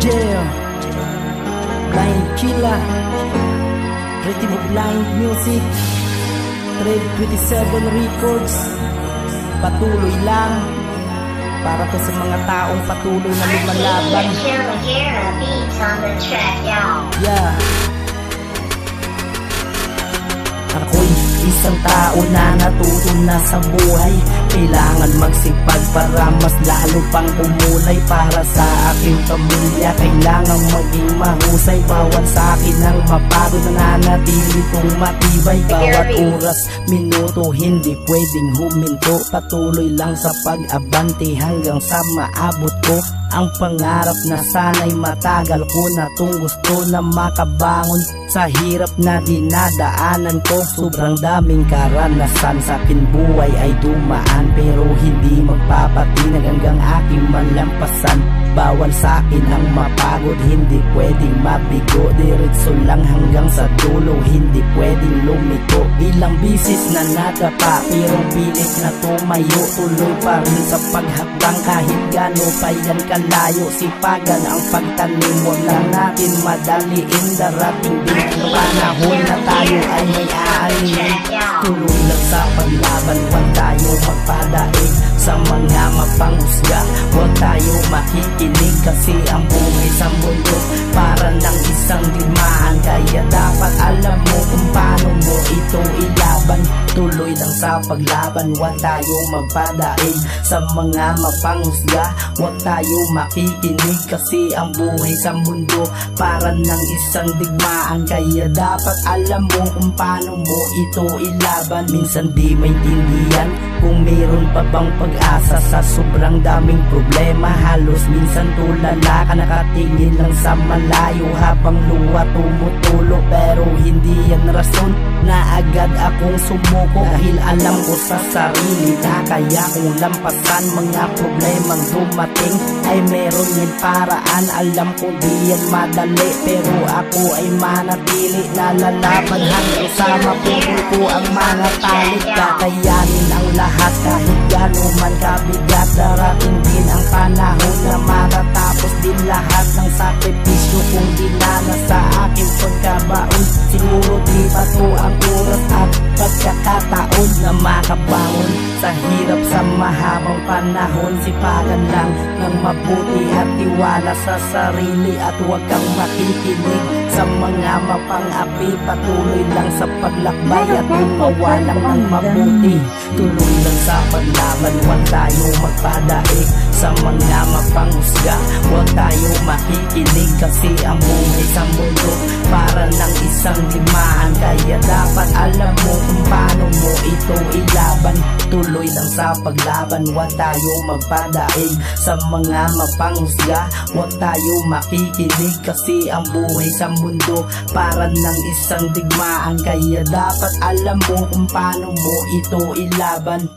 Yeah, Blind Killer, Rhythm of Blind Music, Trade 27 Records. Patuloy lang para to sa mga taong patuloy na lumalaban. Yeah. Ako'y isang tao na natuto na sa buhay. Kailangan magsipag para mas lalo pang umulay. Para sa aking pamilya kailangan maging mahusay. Bawat sa akin ang mapagod na nanatili kong matibay. Bawat oras, minuto, hindi pwedeng huminto. Patuloy lang sa pag-abante hanggang sa maabot ko ang pangarap na sana'y matagal ko na tong gusto na makabangon sa hirap na dinadaanan ko. Sobrang daming karanasan sa akin buhay ay dumaan, pero hindi magpapatinag hanggang aking malampasan. Bawal sa akin ang mapagod, hindi pwedeng mabigo. Diretso lang hanggang sa dulo, hindi pwedeng lumiko. Ilang bisis na nadapa, pero pilit na tumayo. Tuloy pa rin sa paghakbang kahit gano pa yan kalayo. Sipagan ang pagtanim, wag lang natin madaliin. Darating din ang panahon na tayo ay may aalinin. Tuloy lang sa paglaban, wag tayo magpadaig sa mga mapanghusga. Wag tayo makikinig kasi ang buhay sa mundo para ng isang digmaan. Kaya dapat alam mo kung paano mo ito ilaban. Tuloy lang sa paglaban, wag tayo magpadaig sa mga mapanghusga. Wag tayo makikinig kasi ang buhay sa mundo para ng isang digmaan. Kaya dapat alam mo kung paano mo ito ilaban. Minsan di maintindihan kung meron pa bang pag-asa sa sobrang daming problema. Halos minsan tulala ka, nakatingin lang sa malayo habang luha tumutulo. Pero hindi yan rason na agad akong sumuko, dahil alam ko sa sarili na kaya kong lampasan mga problemang dumating. Ay meron yan paraan, alam ko di yan madali, pero ako ay manatili na lalaban hanggang sa mapupul ko ang mga talik. Kakayanin ang lahat kahit gano'n man kabigat. Darating din ang panahon na matatapos din lahat ng sakripisyo kung dinanas sa aking pagkabaon. Siguro di pa to ang oras at pagkakataon na makabangon sa hirap sa mahabang panahon. Sipagan lang ng mabuti at tiwala sa sarili at huwag kang makikinig sa mga mapang-api. Patuloy lang sa paglakbay at gumawa lang ng mabuti. Tuloy lang sa paglaban, huwag tayo magpadaig sa mga mapanghusga. Huwag tayo makikinig kasi ang buhay sa mundo para ng isang digmaan. Kaya dapat alam mo kung paano mo ito ilaban. Tuloy lang sa paglaban, huwag tayo magpadaig sa mga mapanghusga. Huwag tayo makikinig kasi ang buhay sa mundo para ng isang digmaan. Kaya dapat alam mo kung paano mo ito ilaban.